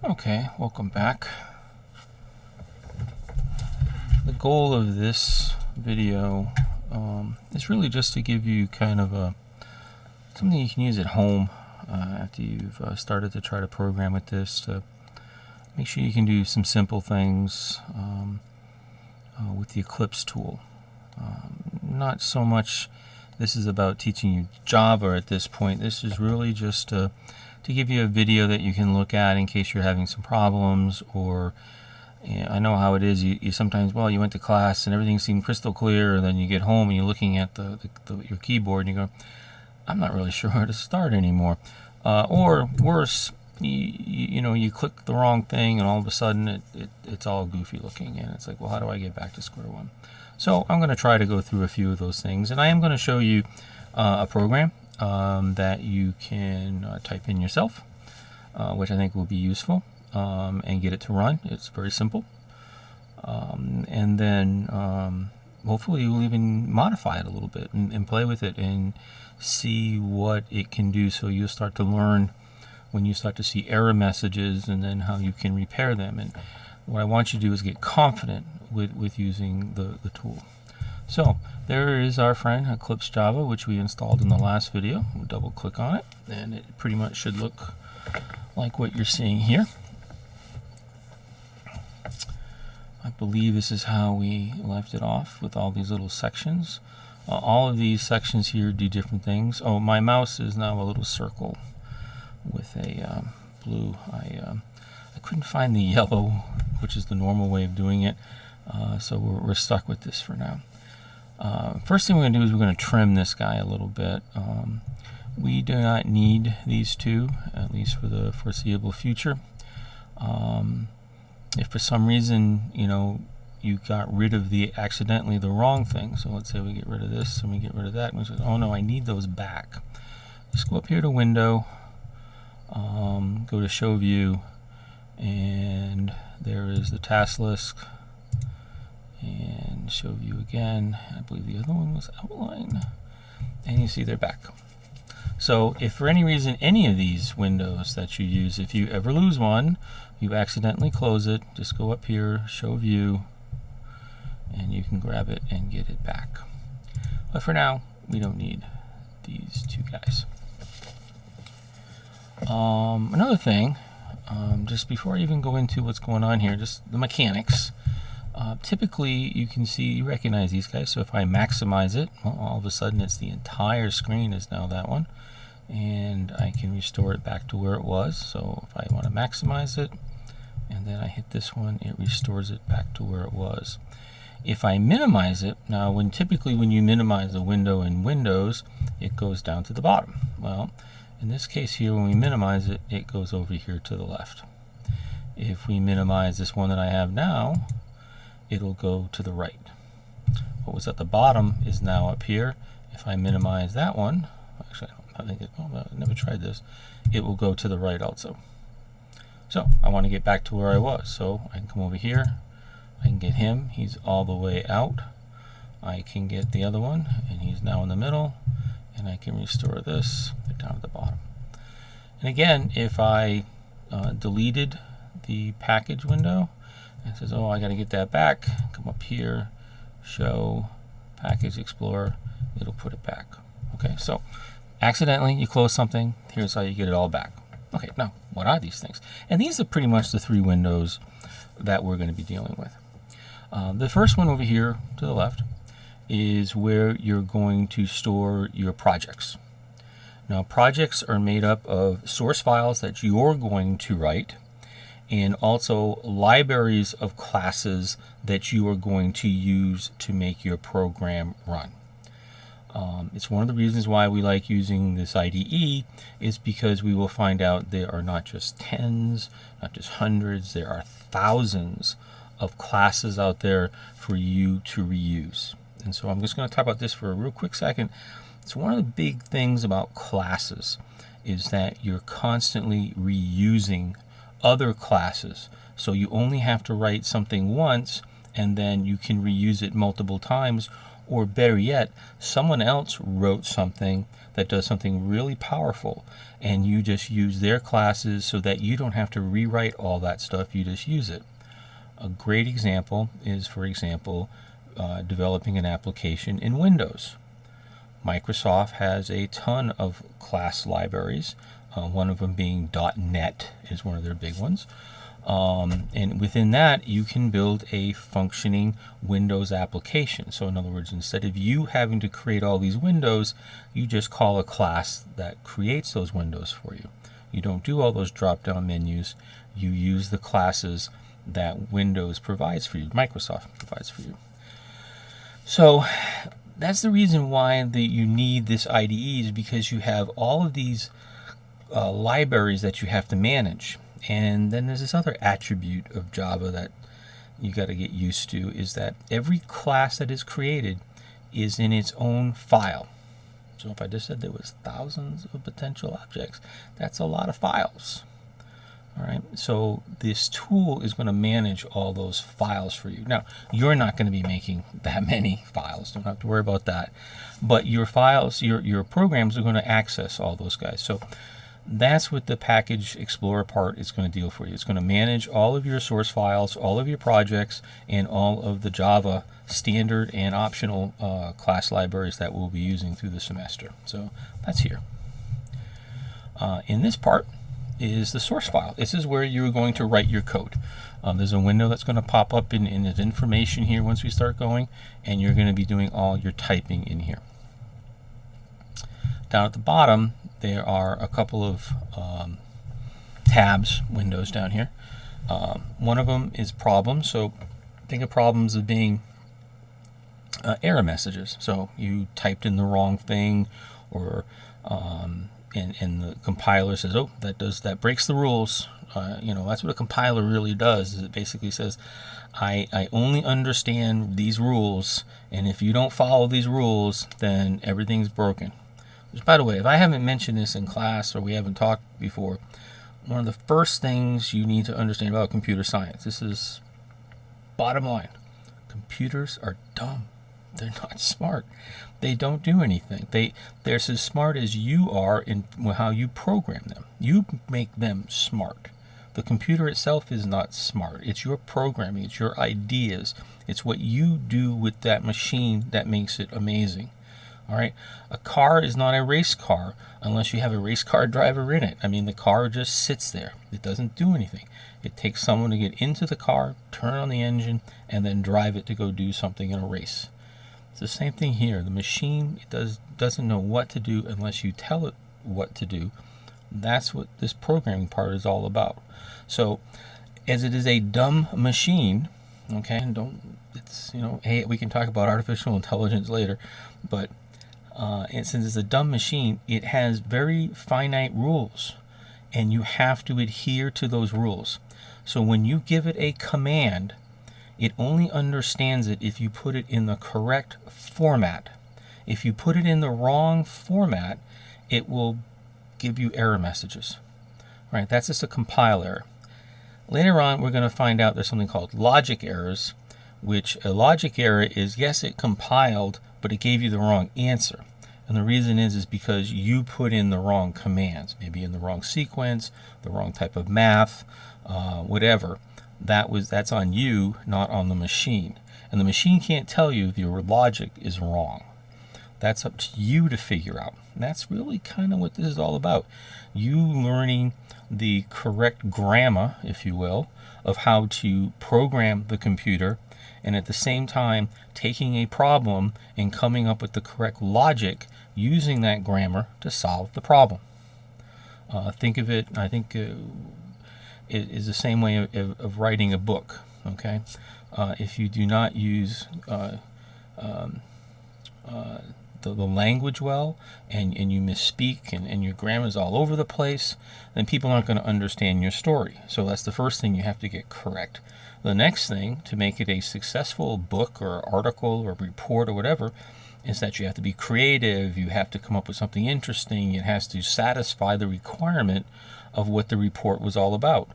Okay, welcome back. The goal of this video is really just to give you kind of something you can use at home after you've started to try to program with this, to make sure you can do some simple things with the Eclipse tool. Not so much this is about teaching you Java at this point. This is really just to give you a video that you can look at in case you're having some problems, or I know how it is. You sometimes, well, you went to class and everything seemed crystal clear, and then you get home and you're looking at your keyboard and you go, I'm not really sure where to start anymore. Or worse, you click the wrong thing and all of a sudden it's all goofy looking, and it's like, well, how do I get back to square one? So I'm going to try to go through a few of those things, and I am going to show you a program that you can type in yourself, which I think will be useful, and get it to run. It's very simple. And then hopefully you'll even modify it a little bit and play with it and see what it can do, so you'll start to learn when you start to see error messages, and then how you can repair them. And what I want you to do is get confident with using the tool. So there is our friend Eclipse Java, which we installed in the last video. We'll double click on it and it pretty much should look like what you're seeing here. I believe this is how we left it off, with all these little sections. All of these sections here do different things. Oh, my mouse is now a little circle with a blue. I couldn't find the yellow, which is the normal way of doing it, so we're stuck with this for now. First thing we're going to do is we're going to trim this guy a little bit. We do not need these two, at least for the foreseeable future. If for some reason you got rid of accidentally the wrong thing, so let's say we get rid of this and we get rid of that, and we say, oh no, I need those back. Just go up here to Window, go to Show View, and there is the task list, and Show View again. I believe the other one was Outline, and you see they're back. So if for any reason any of these windows that you use, if you ever lose one, you accidentally close it, just go up here, Show View, and you can grab it and get it back. But for now, we don't need these two guys. Another thing, just before I even go into what's going on here, just the mechanics. Typically, you recognize these guys. So if I maximize it, well, all of a sudden it's the entire screen is now that one, and I can restore it back to where it was. So if I want to maximize it, and then I hit this one, it restores it back to where it was. If I minimize it, now typically when you minimize a window in Windows, it goes down to the bottom. Well, in this case here, when we minimize it, it goes over here to the left. If we minimize this one that I have now, it'll go to the right. What was at the bottom is now up here. If I minimize that one, actually I never tried this, it will go to the right also. So I want to get back to where I was, so I can come over here, I can get him, he's all the way out. I can get the other one, and he's now in the middle, and I can restore this down at the bottom. And again, if I deleted the package window, and it says, oh, I got to get that back, come up here, Show, Package Explorer, it'll put it back. Okay, so accidentally you close something, here's how you get it all back. Okay, now what are these things? And these are pretty much the three windows that we're going to be dealing with. The first one over here to the left is where you're going to store your projects. Now, projects are made up of source files that you're going to write, and also libraries of classes that you are going to use to make your program run. It's one of the reasons why we like using this IDE, is because we will find out there are not just tens, not just hundreds, there are thousands of classes out there for you to reuse. And so I'm just going to talk about this for a real quick second. It's one of the big things about classes is that you're constantly reusing other classes. So you only have to write something once, and then you can reuse it multiple times, Or better yet, someone else wrote something that does something really powerful, and you just use their classes so that you don't have to rewrite all that stuff, you just use it. A great example is, for example, developing an application in Windows. Microsoft has a ton of class libraries, one of them being .NET is one of their big ones. And within that, you can build a functioning Windows application. So in other words, instead of you having to create all these windows, you just call a class that creates those windows for you. You don't do all those drop-down menus. You use the classes that Windows provides for you, Microsoft provides for you. So that's the reason why you need this IDE, is because you have all of these libraries that you have to manage. And then there's this other attribute of Java that you got to get used to, is that every class that is created is in its own file. So if I just said there was thousands of potential objects, that's a lot of files. All right, so this tool is going to manage all those files for you. Now, you're not going to be making that many files. Don't have to worry about that. But your files, your programs are going to access all those guys. So that's what the Package Explorer part is going to deal for you. It's going to manage all of your source files, all of your projects, and all of the Java standard and optional class libraries that we'll be using through the semester. So that's here. In this part is the source file. This is where you're going to write your code. There's a window that's going to pop up in the information here once we start going, and you're going to be doing all your typing in here. Down at the bottom, there are a couple of tabs, windows down here. One of them is problems. So think of problems as being error messages. So you typed in the wrong thing, or and the compiler says, "Oh, that breaks the rules." That's what a compiler really does. Is it basically says, I only understand these rules, and if you don't follow these rules, then everything's broken. Which, by the way, if I haven't mentioned this in class or we haven't talked before, one of the first things you need to understand about computer science, this is bottom line: computers are dumb. They're not smart. They don't do anything. They're as smart as you are in how you program them. You make them smart. The computer itself is not smart. It's your programming. It's your ideas. It's what you do with that machine that makes it amazing. All right. A car is not a race car unless you have a race car driver in it. I mean, the car just sits there. It doesn't do anything. It takes someone to get into the car, turn on the engine, and then drive it to go do something in a race. It's the same thing here. The machine doesn't know what to do unless you tell it what to do. That's what this programming part is all about. So, as it is a dumb machine, okay, and hey, we can talk about artificial intelligence later, but and since it's a dumb machine, it has very finite rules, and you have to adhere to those rules. So when you give it a command, it only understands it if you put it in the correct format. If you put it in the wrong format, it will give you error messages. All right, that's just a compile error. Later on, we're going to find out there's something called logic errors, which a logic error is, yes, it compiled, but it gave you the wrong answer. And the reason is because you put in the wrong commands, maybe in the wrong sequence, the wrong type of math, whatever. That's on you, not on the machine. And the machine can't tell you if your logic is wrong. That's up to you to figure out. And that's really kind of what this is all about. You learning the correct grammar, if you will, of how to program the computer, and at the same time taking a problem and coming up with the correct logic using that grammar to solve the problem. Think of it, I think it is the same way of writing a book. Okay, if you do not use the language well, and you misspeak, and your grammar is all over the place, then people aren't going to understand your story. So that's the first thing you have to get correct. The next thing to make it a successful book or article or report or whatever is that you have to be creative. You have to come up with something interesting. It has to satisfy the requirement of what the report was all about.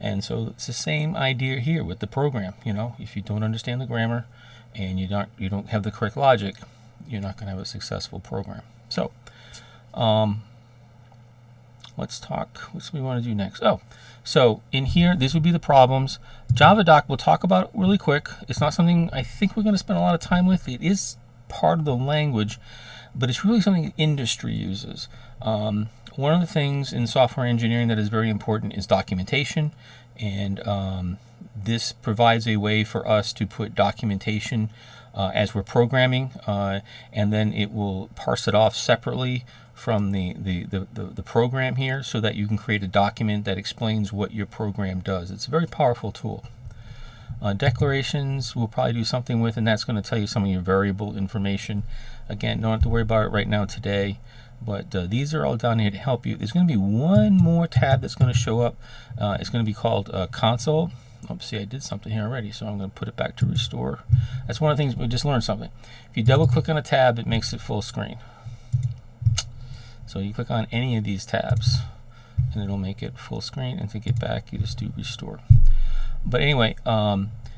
And so it's the same idea here with the program. If you don't understand the grammar, and you don't have the correct logic, you're not going to have a successful program. So let's talk. What do we want to do next? Oh, so in here, these would be the problems. JavaDoc we'll talk about really quick. It's not something I think we're going to spend a lot of time with. It is part of the language, but it's really something industry uses. One of the things in software engineering that is very important is documentation, and this provides a way for us to put documentation as we're programming, and then it will parse it off separately from the program here, so that you can create a document that explains what your program does. It's a very powerful tool. Declarations we'll probably do something with, and that's going to tell you some of your variable information. Again, don't have to worry about it right now today, but these are all down here to help you. There's going to be one more tab that's going to show up. It's going to be called console. Oops, see, I did something here already, so I'm going to put it back to restore. That's one of the things we just learned something. If you double click on a tab, it makes it full screen. So you click on any of these tabs and it'll make it full screen, and to get back you just do restore. But anyway,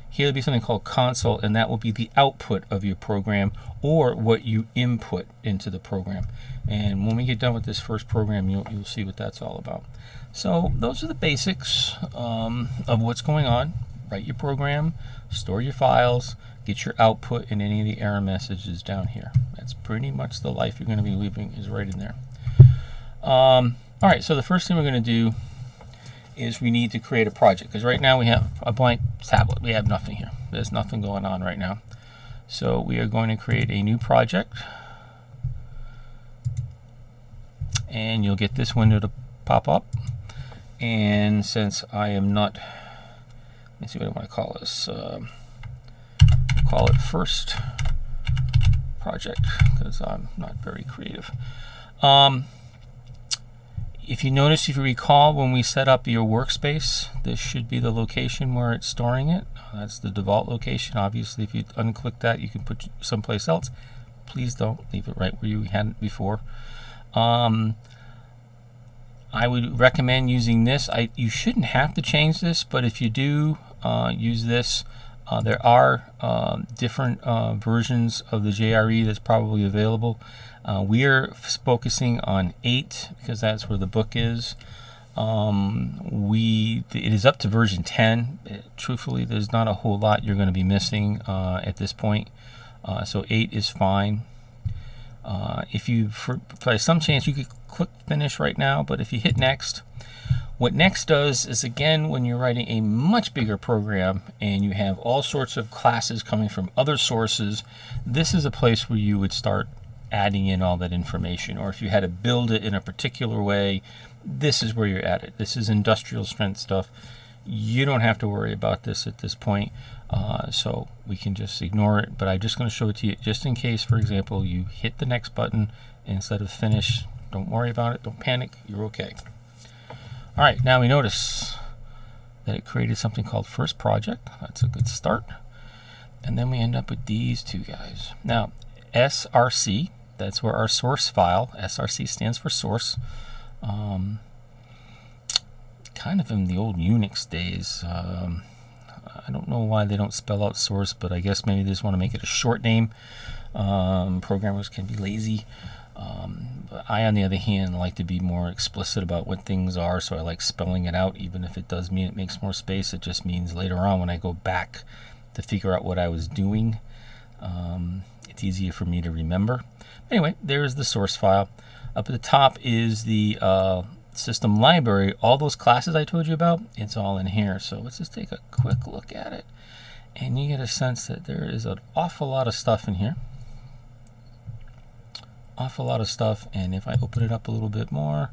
here will be something called console, and that will be the output of your program, or what you input into the program. And when we get done with this first program, you'll see what that's all about. So those are the basics of what's going on. Write your program, store your files, get your output, and any of the error messages down here. That's pretty much the life you're going to be living, is right in there. All right, so the first thing we're going to do is we need to create a project, because right now we have a blank tablet. We have nothing here. There's nothing going on right now. So we are going to create a new project, and you'll get this window to pop up. And since I am not, let me see what I want to call this. Call it first project, because I'm not very creative. If you notice, if you recall, when we set up your workspace, this should be the location where it's storing it. That's the default location. Obviously, if you unclick that, you can put it someplace else. Please don't leave it right where you had it before. I would recommend using this. You shouldn't have to change this, but if you do use this, there are different versions of the JRE that's probably available. We are focusing on 8 because that's where the book is. It is up to version 10. Truthfully, there's not a whole lot you're going to be missing at this point. So 8 is fine. If you, by some chance, you could click finish right now, but if you hit next, what next does is, again, when you're writing a much bigger program and you have all sorts of classes coming from other sources, this is a place where you would start adding in all that information. Or if you had to build it in a particular way, this is where you're at it. This is industrial strength stuff. You don't have to worry about this at this point, so we can just ignore it. But I'm just going to show it to you just in case, for example, you hit the next button instead of finish. Don't worry about it. Don't panic. You're okay. All right, now we notice that it created something called first project. That's a good start. And then we end up with these two guys. Now, SRC, that's where our source file, SRC stands for source. Kind of in the old Unix days. I don't know why they don't spell out source, but I guess maybe they just want to make it a short name. Programmers can be lazy. But I, on the other hand, like to be more explicit about what things are, so I like spelling it out. Even if it does mean it makes more space, it just means later on when I go back to figure out what I was doing, it's easier for me to remember. Anyway, there's the source file. Up at the top is the system library. All those classes I told you about, it's all in here. So let's just take a quick look at it, and you get a sense that there is an awful lot of stuff in here. Awful lot of stuff, and if I open it up a little bit more,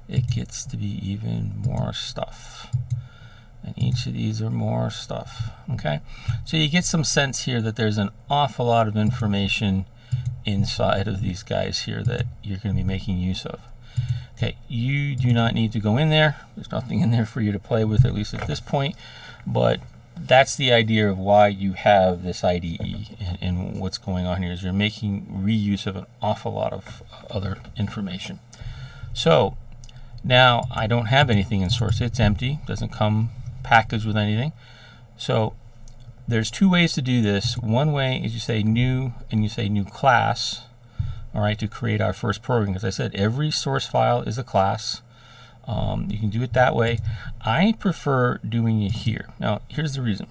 it gets to be even more stuff. And each of these are more stuff. Okay, so you get some sense here that there's an awful lot of information inside of these guys here that you're going to be making use of. Okay, you do not need to go in there. There's nothing in there for you to play with, at least at this point. But that's the idea of why you have this IDE, and what's going on here is you're making reuse of an awful lot of other information. So now I don't have anything in source. It's empty, doesn't come packaged with anything. So there's two ways to do this. One way is you say new and you say new class, all right, to create our first program. As I said, every source file is a class. You can do it that way. I prefer doing it here. Now, here's the reason,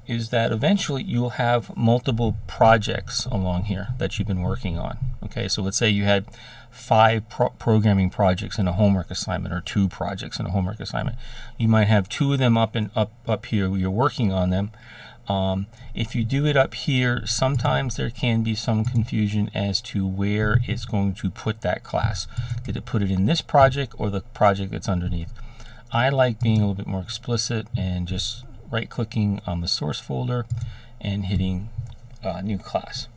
is that eventually you'll have multiple projects along here that you've been working on. Okay, so let's say you had 5 programming projects in a homework assignment, or 2 projects in a homework assignment. You might have 2 of them up here where you're working on them. If you do it up here, sometimes there can be some confusion as to where it's going to put that class. Did it put it in this project or the project that's underneath? I like being a little bit more explicit and just right-clicking on the source folder and hitting new class.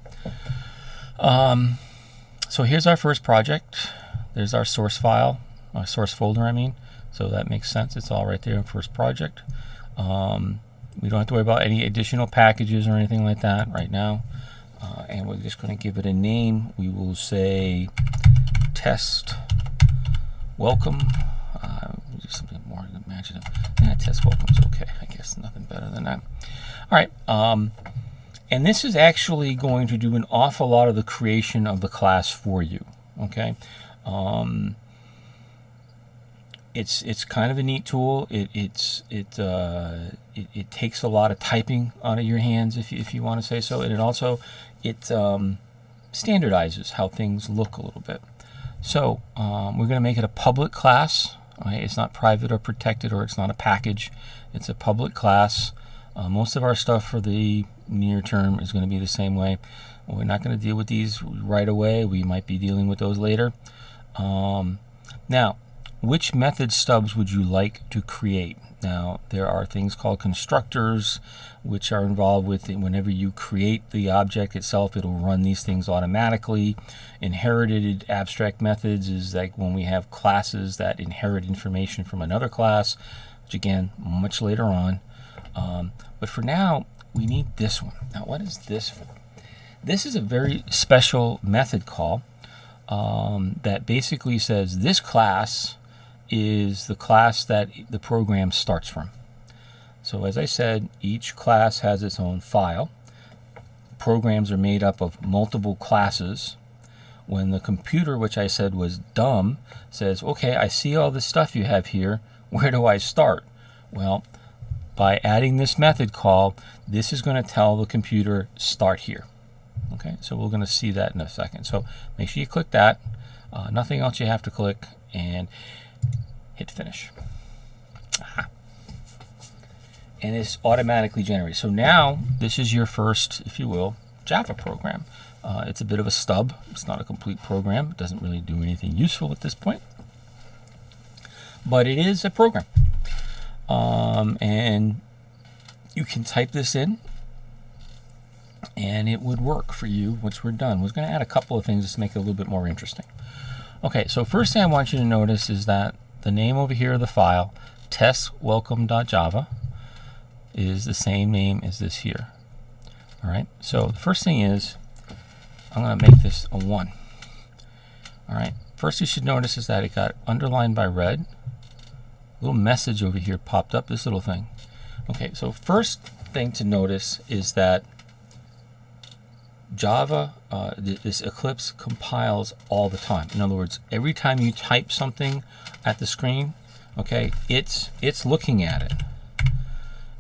So here's our first project. There's our source file, our source folder, I mean. So that makes sense. It's all right there in first project. We don't have to worry about any additional packages or anything like that right now. And we're just going to give it a name. We will say test welcome. Do something more imaginative. Yeah, test welcome's okay. I guess nothing better than that. All right. And this is actually going to do an awful lot of the creation of the class for you. Okay. It's kind of a neat tool. It takes a lot of typing out of your hands, if you want to say so, and it standardizes how things look a little bit. So we're going to make it a public class. Okay? It's not private or protected, or it's not a package. It's a public class. Most of our stuff for the near term is going to be the same way. We're not going to deal with these right away. We might be dealing with those later. Now, which method stubs would you like to create? Now, there are things called constructors, which are involved with it. Whenever you create the object itself, it'll run these things automatically. Inherited abstract methods is like when we have classes that inherit information from another class, which again, much later on. But for now, we need this one. Now, what is this for? This is a very special method call that basically says this class is the class that the program starts from. So as I said, each class has its own file. Programs are made up of multiple classes. When the computer, which I said was dumb, says, okay, I see all this stuff you have here, where do I start? Well, by adding this method call, this is going to tell the computer start here. Okay, so we're going to see that in a second. So make sure you click that. Nothing else you have to click, and hit finish. And it's automatically generated. So now this is your first, if you will, Java program. It's a bit of a stub. It's not a complete program. It doesn't really do anything useful at this point. But it is a program. And you can type this in, and it would work for you once we're done. We're going to add a couple of things just to make it a little bit more interesting. Okay, so first thing I want you to notice is that the name over here of the file, testwelcome.java, is the same name as this here. All right, so the first thing is I'm going to make this a 1. All right, first you should notice is that it got underlined by red. A little message over here popped up, this little thing. Okay, so first thing to notice is that Java, this Eclipse compiles all the time. In other words, every time you type something at the screen, okay, it's looking at it.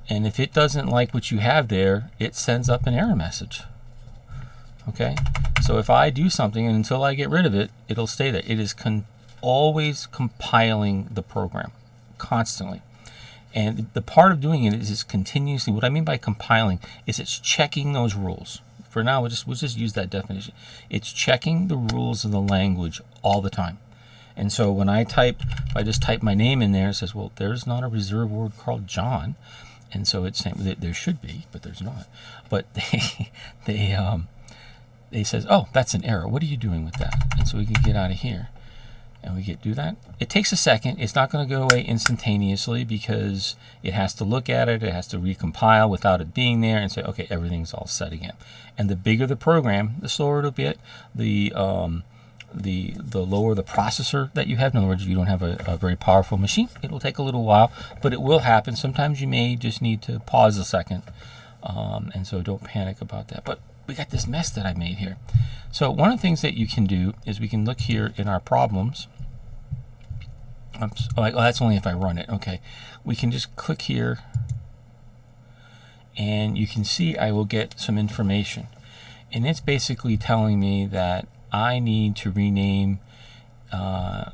And if it doesn't like what you have there, it sends up an error message. Okay, so if I do something and until I get rid of it, it'll stay there. It is always compiling the program, constantly. And the part of doing it is it's continuously, what I mean by compiling is it's checking those rules. For now, we'll just use that definition. It's checking the rules of the language all the time. And so when I type, if I just type my name in there, it says, well, there's not a reserved word called John. And so it's saying there should be, but there's not. But they says, oh, that's an error. What are you doing with that? And so we can get out of here. And we do that. It takes a second. It's not going to go away instantaneously because it has to look at it. It has to recompile without it being there and say, okay, everything's all set again. And the bigger the program, the slower it'll get. The lower the processor that you have. In other words, if you don't have a very powerful machine, it will take a little while, but it will happen. Sometimes you may just need to pause a second And so don't panic about that. But we got this mess that I made here. So one of the things that you can do is we can look here in our problems. Oh, that's only if I run it. Okay. We can just click here, and you can see I will get some information. And it's basically telling me that I need to rename the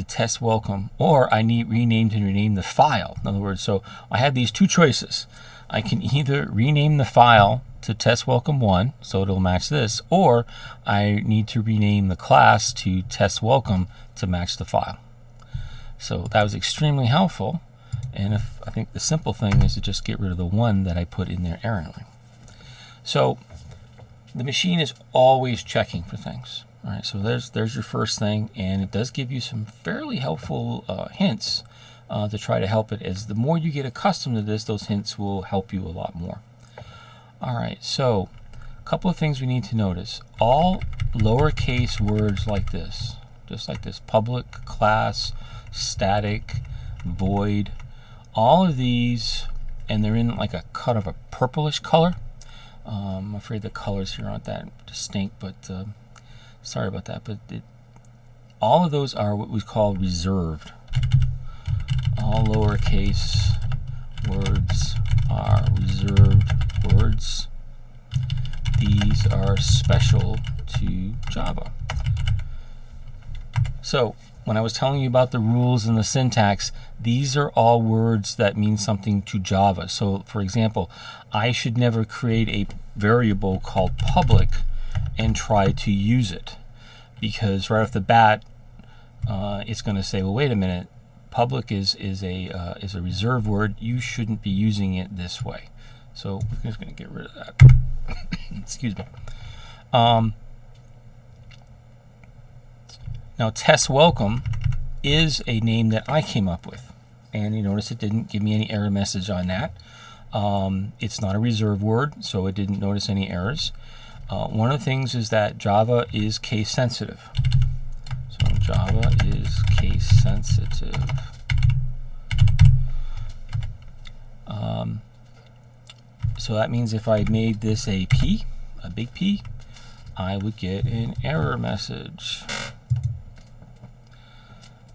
test welcome, or I need rename the file. In other words, so I have these two choices. I can either rename the file to test welcome 1, so it'll match this, or I need to rename the class to test welcome to match the file. So that was extremely helpful. And I think the simple thing is to just get rid of the 1 that I put in there errantly. So the machine is always checking for things. All right, so there's your first thing, and it does give you some fairly helpful hints to try to help it. As the more you get accustomed to this, those hints will help you a lot more. All right, so a couple of things we need to notice. All lowercase words like this, just like this, public, class, static, void, all of these, and they're in like a kind of a purplish color. I'm afraid the colors here aren't that distinct, but sorry about that. But all of those are what we call reserved. All lowercase words are reserved words. These are special to Java. So when I was telling you about the rules and the syntax, these are all words that mean something to Java. So for example, I should never create a variable called public and try to use it, because right off the bat it's going to say, well, wait a minute, public is a reserved word. You shouldn't be using it this way. So we're just going to get rid of that. Excuse me. Now, test welcome is a name that I came up with, and you notice it didn't give me any error message on that. It's not a reserved word, so it didn't notice any errors. One of the things is that Java is case sensitive. So Java is case sensitive. So that means if I made this a P, a big P, I would get an error message.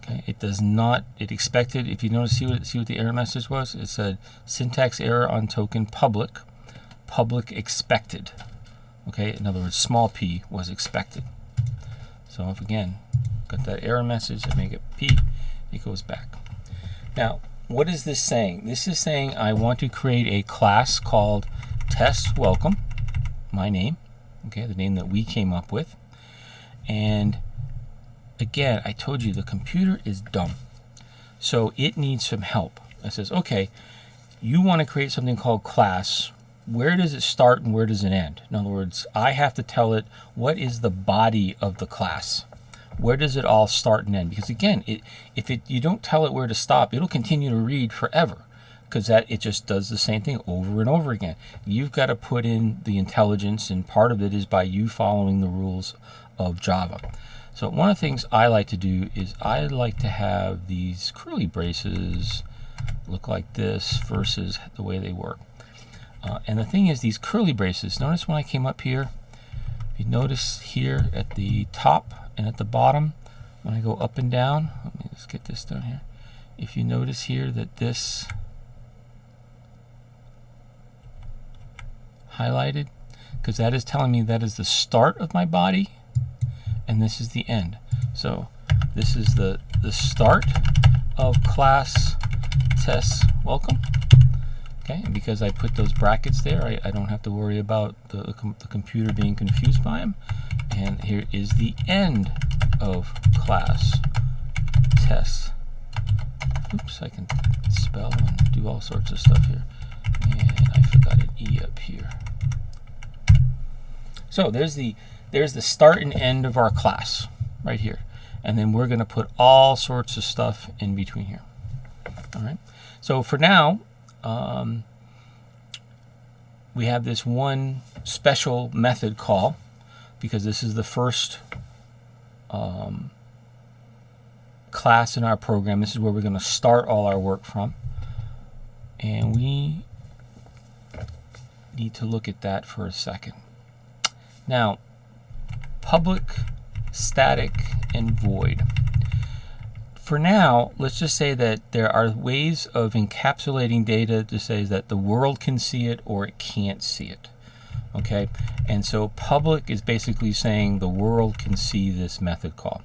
Okay, it does not, it expected, if you notice, see what the error message was? It said syntax error on token public, public expected. Okay, in other words, small p was expected. So if again, got that error message, I make it p, it goes back. Now, what is this saying? This is saying I want to create a class called test welcome, my name, okay, the name that we came up with. And again, I told you the computer is dumb, so it needs some help. It says, okay, you want to create something called class. Where does it start and where does it end? In other words, I have to tell it what is the body of the class. Where does it all start and end? Because again, if you don't tell it where to stop, it'll continue to read forever, because it just does the same thing over and over again. You've got to put in the intelligence, and part of it is by you following the rules of Java. So one of the things I like to do is I like to have these curly braces look like this versus the way they work. And the thing is, these curly braces, notice when I came up here, if you notice here at the top and at the bottom, when I go up and down, let me just get this down here. If you notice here that this highlighted, because that is telling me that is the start of my body, and this is the end. So this is the start of class test welcome. Okay, and because I put those brackets there, I don't have to worry about the computer being confused by them. And here is the end of class test. Oops, I can spell and do all sorts of stuff here. And I forgot an E up here. So there's the start and end of our class right here. And then we're going to put all sorts of stuff in between here. All right. So for now, we have this one special method call, because this is the first class in our program. This is where we're going to start all our work from. And we need to look at that for a second. Now, public, static, and void. For now, let's just say that there are ways of encapsulating data to say that the world can see it or it can't see it. Okay, and so public is basically saying the world can see this method call.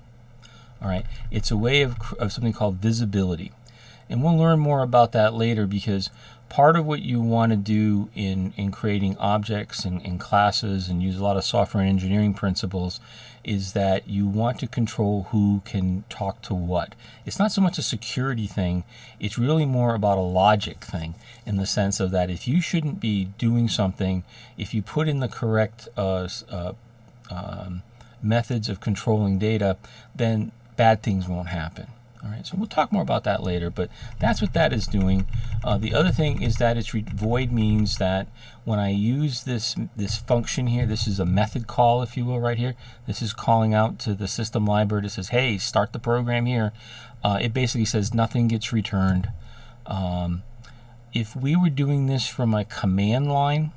All right, it's a way of something called visibility. And we'll learn more about that later, because part of what you want to do in creating objects and classes and use a lot of software engineering principles is that you want to control who can talk to what. It's not so much a security thing, it's really more about a logic thing, in the sense of that if you shouldn't be doing something, if you put in the correct methods of controlling data, then bad things won't happen. All right, so we'll talk more about that later, but that's what that is doing. The other thing is that void means that when I use this function here, this is a method call, if you will, right here. This is calling out to the system library that says, hey, start the program here. It basically says nothing gets returned. If we were doing this from a command line,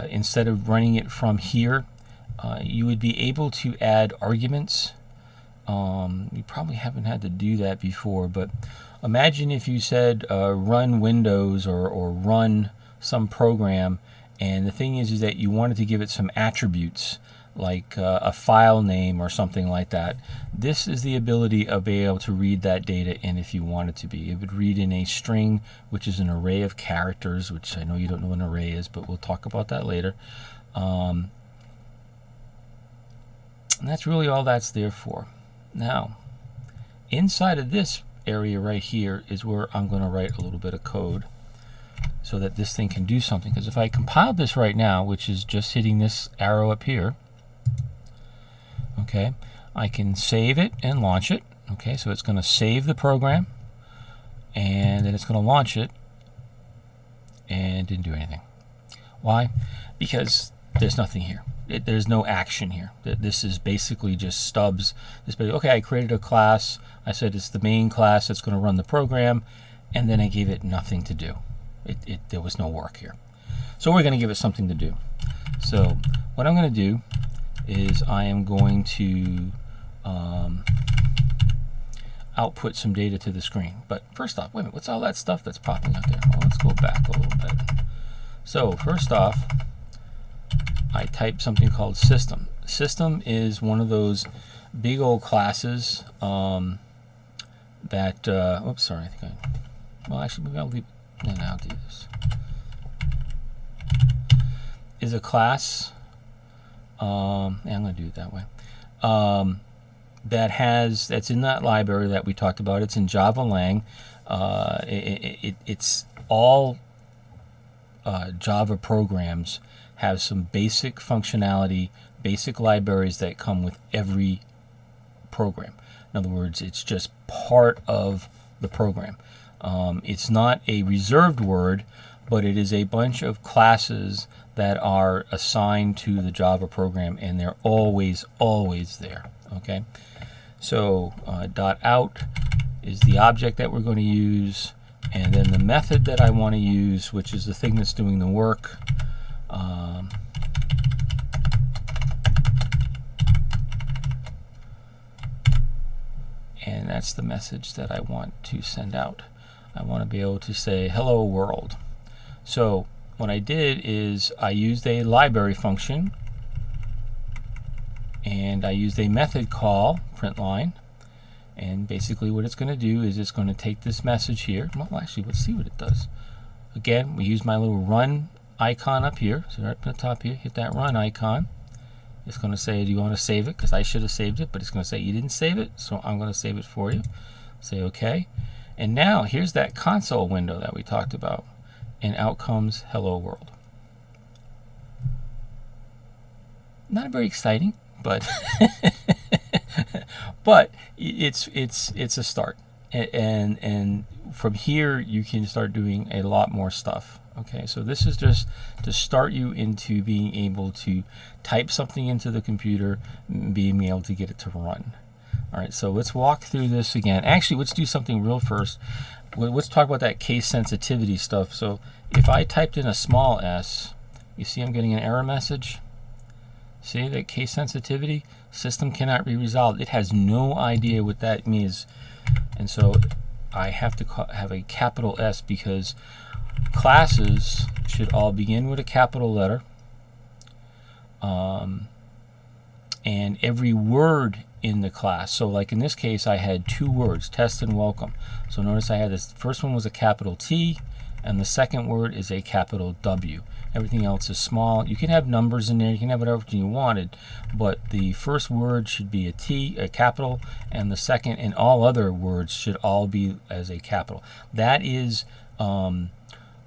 instead of running it from here, you would be able to add arguments. You probably haven't had to do that before, but imagine if you said run Windows or run some program, and the thing is that you wanted to give it some attributes like a file name or something like that. This is the ability of being able to read that data in if you want it to be. It would read in a string, which is an array of characters, which I know you don't know what an array is, but we'll talk about that later. And that's really all that's there for. Now, inside of this area right here is where I'm going to write a little bit of code so that this thing can do something. Because if I compile this right now, which is just hitting this arrow up here, okay, I can save it and launch it. Okay, so it's going to save the program, and then it's going to launch it, and didn't do anything. Why? Because there's nothing here. There's no action here. This is basically just stubs. Okay, I created a class. I said it's the main class that's going to run the program, and then I gave it nothing to do. There was no work here. So we're going to give it something to do. So what I'm going to do is I am going to output some data to the screen. But first off, wait a minute, what's all that stuff that's popping up there? Well, let's go back a little bit. So first off, I type something called system. System is one of those big old classes that, oops, sorry, well, actually, maybe I'll leave it, no, I'll do this. Is a class, yeah, I'm going to do it that way, that's in that library that we talked about. It's in Java Lang. It's all Java programs have some basic functionality, basic libraries that come with every program. In other words, it's just part of the program. It's not a reserved word, but it is a bunch of classes that are assigned to the Java program, and they're always there. Okay, so .out is the object that we're going to use, and then the method that I want to use, which is the thing that's doing the work. And that's the message that I want to send out. I want to be able to say hello world. So what I did is I used a library function, and I used a method call, println, and basically what it's going to do is it's going to take this message here. Well, actually, let's see what it does. Again, we use my little run icon up here. So right up at the top here, hit that run icon. It's going to say, do you want to save it? Because I should have saved it, but it's going to say you didn't save it, so I'm going to save it for you. Say OK. And now here's that console window that we talked about, and out comes hello world. Not very exciting, but but it's a start, and from here you can start doing a lot more stuff. Okay, so this is just to start you into being able to type something into the computer, being able to get it to run. All right, so let's walk through this again. Actually, let's do something real first. Let's talk about that case sensitivity stuff. So if I typed in a small s, you see I'm getting an error message. See that case sensitivity? System cannot be resolved. It has no idea what that means. And so I have to have a capital S, because classes should all begin with a capital letter. And every word in the class, so like in this case I had 2 words, test and welcome. So notice I had this first one was a capital T, and the second word is a capital W. Everything else is small. You can have numbers in there, you can have whatever you wanted, but the first word should be a T, a capital, and the second and all other words should all be as a capital. That is not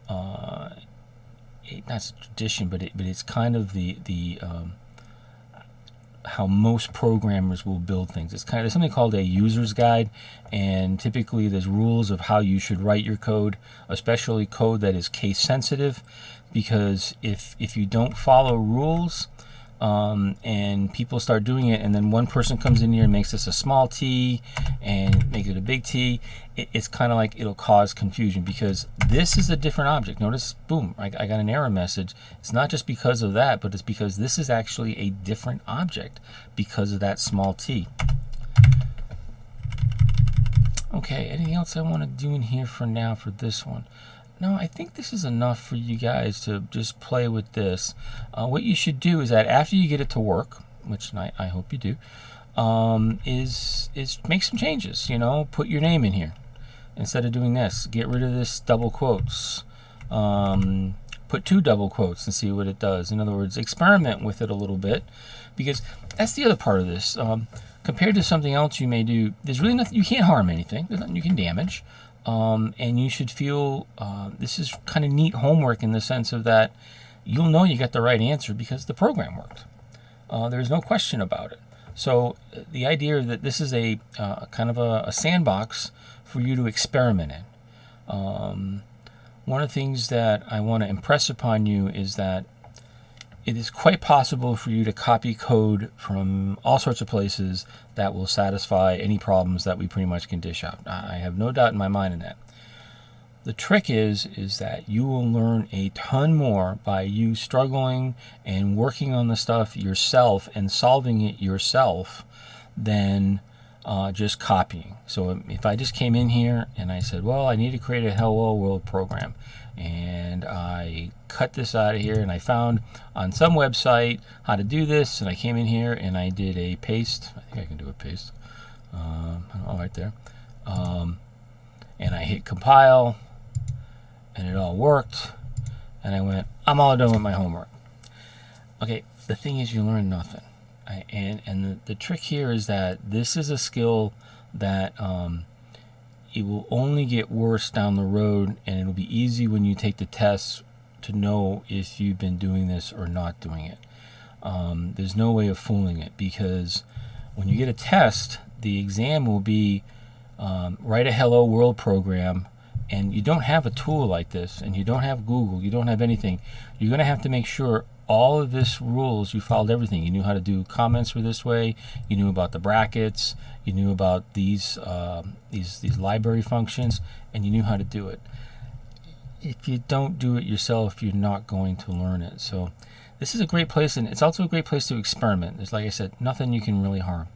a tradition, but it's kind of the how most programmers will build things. It's there's something called a user's guide, and typically there's rules of how you should write your code, especially code that is case sensitive, because if you don't follow rules, and people start doing it, and then one person comes in here and makes this a small t and makes it a big T, it's kind of like it'll cause confusion, because this is a different object. Notice, boom, I got an error message. It's not just because of that, but it's because this is actually a different object because of that small t. Okay, anything else I want to do in here for now for this one? No, I think this is enough for you guys to just play with this. What you should do is that after you get it to work, which I hope you do, is make some changes. Put your name in here instead of doing this. Get rid of this double quotes. Put 2 double quotes and see what it does. In other words, experiment with it a little bit, because that's the other part of this. Compared to something else you may do, there's really nothing. You can't harm anything. There's nothing you can damage. And you should feel this is kind of neat homework in the sense of that you'll know you got the right answer because the program worked. There's no question about it. So the idea that this is a kind of a sandbox for you to experiment in. One of the things that I want to impress upon you is that it is quite possible for you to copy code from all sorts of places that will satisfy any problems that we pretty much can dish out. I have no doubt in my mind in that. The trick is that you will learn a ton more by you struggling and working on the stuff yourself and solving it yourself than just copying. So if I just came in here and I said, well, I need to create a Hello World program, and I cut this out of here, and I found on some website how to do this, and I came in here and I did a paste. I think I can do a paste. Right there. And I hit compile, and it all worked, and I went, I'm all done with my homework. Okay, the thing is, you learn nothing. And the trick here is that this is a skill that it will only get worse down the road, and it'll be easy when you take the tests to know if you've been doing this or not doing it. There's no way of fooling it, because when you get a test, the exam will be write a Hello World program, and you don't have a tool like this, and you don't have Google, you don't have anything. You're going to have to make sure all of this rules, you followed everything. You knew how to do comments were this way, you knew about the brackets, you knew about these library functions, and you knew how to do it. If you don't do it yourself, you're not going to learn it. So this is a great place, and it's also a great place to experiment. There's, like I said, nothing you can really harm.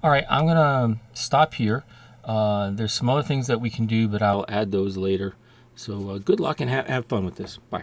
All right, I'm going to stop here. There's some other things that we can do, but I'll add those later. So good luck and have fun with this. Bye.